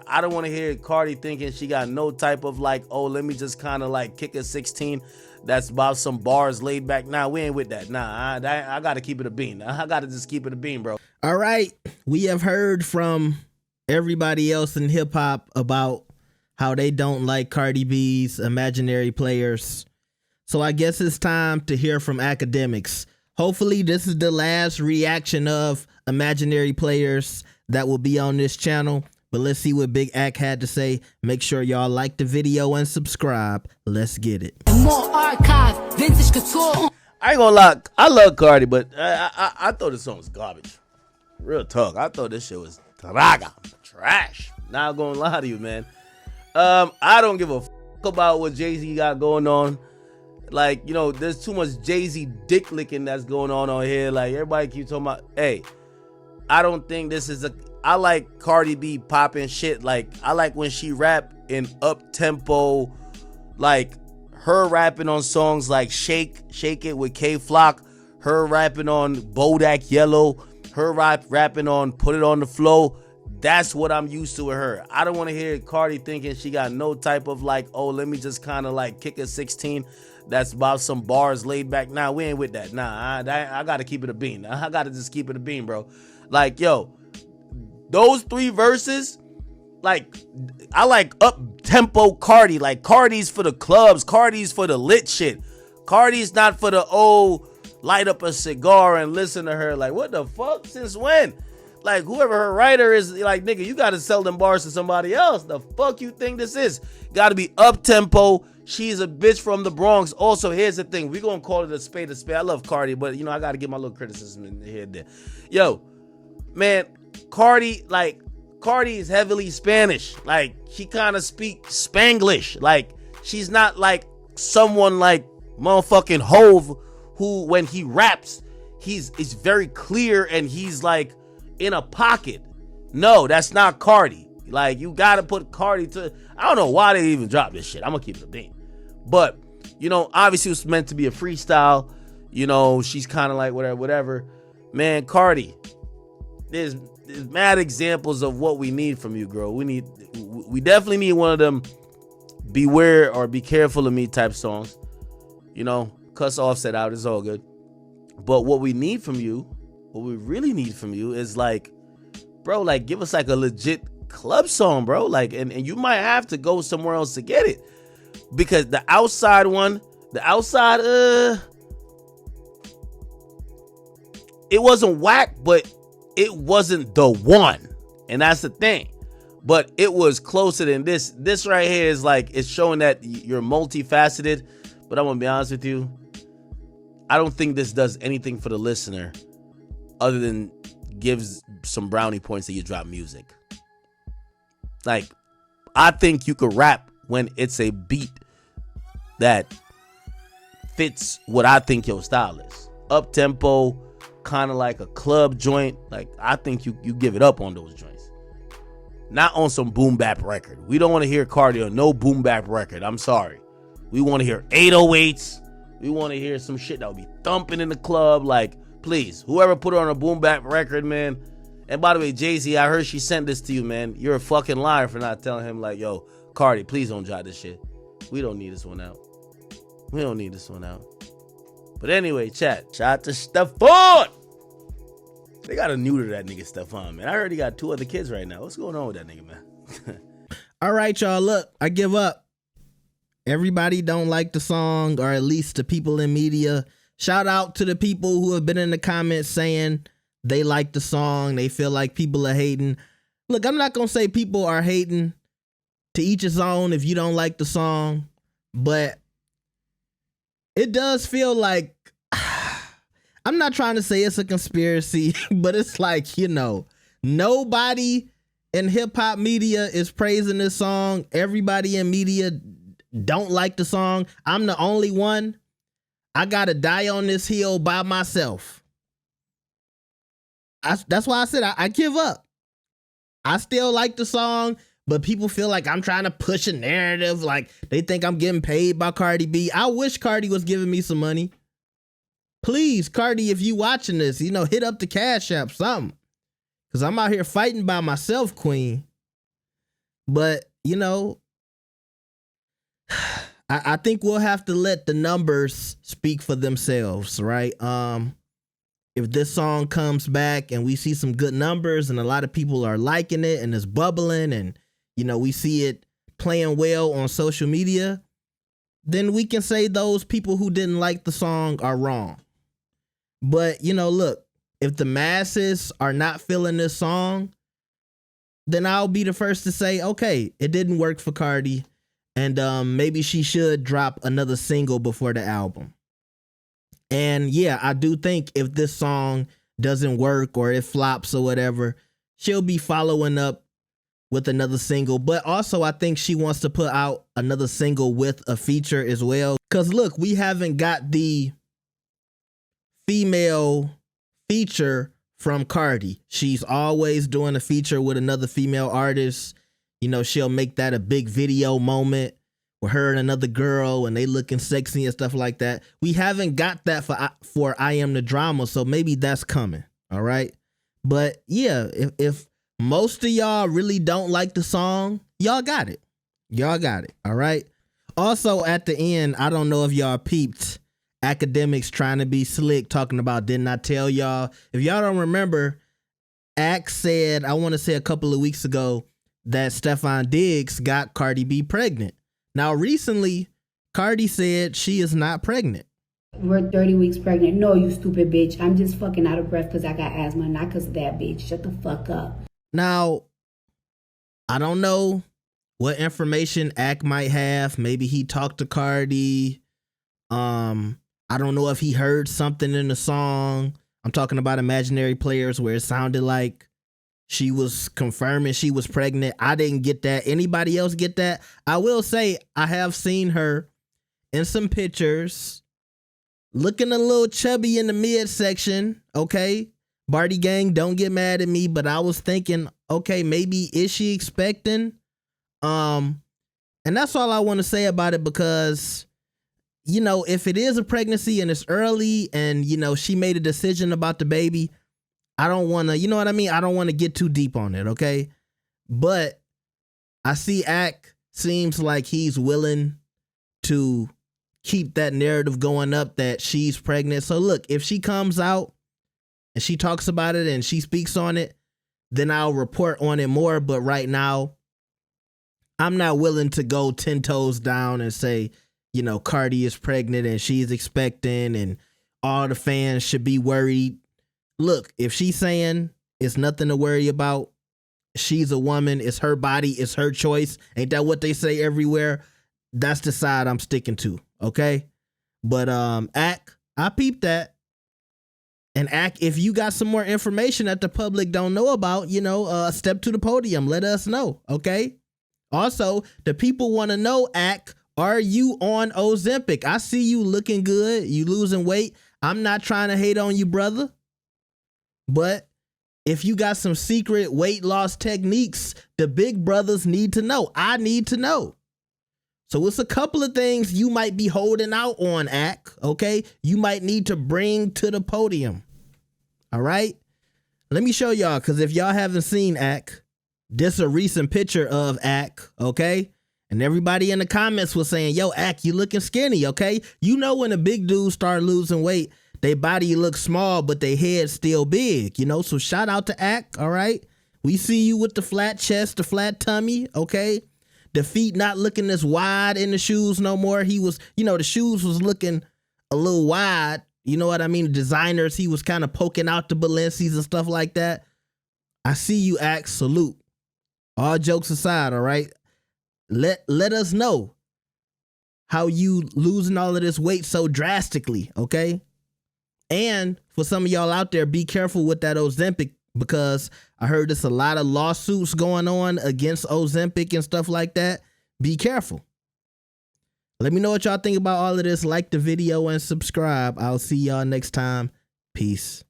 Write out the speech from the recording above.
I don't want to hear Cardi thinking she got no type of like, oh, let me just kind of like kick a 16 that's about some bars laid back. Nah, we ain't with that. Nah, I got to keep it a bean. I got to just keep it a bean, bro. All right. We have heard from everybody else in hip hop about how they don't like Cardi B's Imaginary Players. So I guess it's time to hear from Akademiks. Hopefully this is the last reaction of Imaginary Players that will be on this channel. But let's see what Big Ak had to say. Make sure y'all like the video and subscribe. Let's get it. More archive, vintage couture. I ain't gonna lie, I love Cardi, but I thought this song was garbage. Real talk, I thought this shit was trash. Not gonna lie to you, man. I don't give a fuck about what Jay-Z got going on. Like, you know, there's too much Jay-Z dick licking that's going on here. Like, everybody keeps talking about, hey, I don't think this is I like Cardi B popping shit. Like, I like when she rap in up-tempo, like, her rapping on songs like Shake It with K-Flock, her rapping on Bodak Yellow, her rapping on Put It on the Flow. That's what I'm used to with her. I don't want to hear Cardi thinking she got no type of like, oh, let me just kind of like kick a 16 that's about some bars laid back. Nah, we ain't with that. Nah, I got to keep it a bean. I got to just keep it a bean, bro. Like, yo, those 3 verses, like, I like up-tempo Cardi. Like, Cardi's for the clubs. Cardi's for the lit shit. Cardi's not for the, oh, light up a cigar and listen to her. Like, what the fuck? Since when? Like, whoever her writer is, like, nigga, you got to sell them bars to somebody else. The fuck you think this is? Got to be up-tempo. She's a bitch from the Bronx. Also, here's the thing. We're going to call it a spade a spade. I love Cardi, but, you know, I got to get my little criticism in here and there. Yo, man, Cardi is heavily Spanish. Like, she kind of speaks Spanglish. Like, she's not like someone like motherfucking Hove, who, when he raps, it's very clear and he's like in a pocket. No, that's not Cardi. Like, you gotta put Cardi to, I don't know why they even dropped this shit. I'm gonna keep it a bean. But, you know, obviously it was meant to be a freestyle. You know, she's kind of like whatever. Man, Cardi, there's mad examples of what we need from you, girl. We definitely need one of them beware or be careful of me type songs. You know, cuss Offset out, it's all good. But what we need from you, what we really need from you is like, bro, like, give us like a legit club song, bro. Like, and you might have to go somewhere else to get it. Because the outside one, it wasn't whack, but it wasn't the one. And that's the thing. But it was closer than this. This right here is like, it's showing that you're multifaceted. But I'm going to be honest with you, I don't think this does anything for the listener other than gives some brownie points that you drop music. Like, I think you could rap when it's a beat that fits what I think your style is. Up tempo, kind of like a club joint. Like, I think you give it up on those joints. Not on some boom bap record. We don't want to hear Cardi on no boom bap record. I'm sorry. We want to hear 808s. We want to hear some shit that will be thumping in the club. Like, please, whoever put her on a boom bap record, man. And by the way, Jay-Z, I heard she sent this to you, man. You're a fucking liar for not telling him, like, yo, Cardi, please don't drop this shit. We don't need this one out. We don't need this one out. But anyway, chat. Shout out to Stephon. They got to neuter that nigga Stephon, man. I heard he got 2 other kids right now. What's going on with that nigga, man? All right, y'all. Look, I give up. Everybody don't like the song, or at least the people in media. Shout out to the people who have been in the comments saying they like the song. They feel like people are hating. Look, I'm not going to say people are hating. To each his own if you don't like the song. But it does feel like, I'm not trying to say it's a conspiracy, but it's like, you know, nobody in hip hop media is praising this song. Everybody in media don't like the song. I'm the only one. I gotta die on this hill by myself. That's why I said I give up. I still like the song, but people feel like I'm trying to push a narrative. Like, they think I'm getting paid by Cardi B. I wish Cardi was giving me some money. Please, Cardi, if you watching this, you know, hit up the Cash App, something. Because I'm out here fighting by myself, queen. But, you know, I think we'll have to let the numbers speak for themselves, right? If this song comes back and we see some good numbers and a lot of people are liking it and it's bubbling and, you know, we see it playing well on social media, then we can say those people who didn't like the song are wrong. But, you know, look, if the masses are not feeling this song, then I'll be the first to say, okay, it didn't work for Cardi. And maybe she should drop another single before the album. And yeah, I do think if this song doesn't work or it flops or whatever, she'll be following up with another single. But also, I think she wants to put out another single with a feature as well. Because look, we haven't got the female feature from Cardi. She's always doing a feature with another female artist. You know, she'll make that a big video moment with her and another girl and they looking sexy and stuff like that. We haven't got that for I Am the Drama, so maybe that's coming, all right? But yeah, if most of y'all really don't like the song, y'all got it. Y'all got it, all right? Also, at the end, I don't know if y'all peeped Akademiks trying to be slick, talking about didn't I tell y'all? If y'all don't remember, Ak said, I want to say a couple of weeks ago, that Stefan Diggs got Cardi B pregnant. Now, recently, Cardi said she is not pregnant. We're 30 weeks pregnant. No, you stupid bitch. I'm just fucking out of breath because I got asthma, not because of that bitch. Shut the fuck up. Now, I don't know what information Ak might have. Maybe he talked to Cardi. I don't know if he heard something in the song. I'm talking about Imaginary Playerz where it sounded like she was confirming she was pregnant. I didn't get that. Anybody else get that? I will say I have seen her in some pictures looking a little chubby in the midsection. Okay. Barty gang, don't get mad at me, but I was thinking, okay, maybe is she expecting? And that's all I want to say about it because, you know, if it is a pregnancy and it's early and, you know, she made a decision about the baby, I don't want to, you know what I mean? I don't want to get too deep on it, okay? But I see Ak seems like he's willing to keep that narrative going up that she's pregnant. So look, if she comes out and she talks about it and she speaks on it, then I'll report on it more. But right now, I'm not willing to go 10 toes down and say, you know, Cardi is pregnant and she's expecting and all the fans should be worried. Look, if she's saying it's nothing to worry about, she's a woman, it's her body, it's her choice. Ain't that what they say everywhere? That's the side I'm sticking to, okay? But Ak, I peeped that. And Ak, if you got some more information that the public don't know about, you know, step to the podium, let us know, okay? Also, the people want to know, Ak, are you on Ozempic? I see you looking good, you losing weight. I'm not trying to hate on you, brother. But if you got some secret weight loss techniques, the big brothers need to know. I need to know. So it's a couple of things you might be holding out on, Ak, okay? You might need to bring to the podium. All right? Let me show y'all, because if y'all haven't seen Ak, this is a recent picture of Ak, okay? And everybody in the comments was saying, yo, Ak, you looking skinny, okay? You know when a big dude start losing weight, their body looks small, but their head's still big, you know? So shout out to Ak, all right? We see you with the flat chest, the flat tummy, okay? The feet not looking as wide in the shoes no more. He was, you know, the shoes was looking a little wide. You know what I mean? The designers, he was kind of poking out the Balenci's and stuff like that. I see you, Ak, salute. All jokes aside, all right? Let us know how you losing all of this weight so drastically, okay? And for some of y'all out there, be careful with that Ozempic because I heard there's a lot of lawsuits going on against Ozempic and stuff like that. Be careful. Let me know what y'all think about all of this. Like the video and subscribe. I'll see y'all next time. Peace.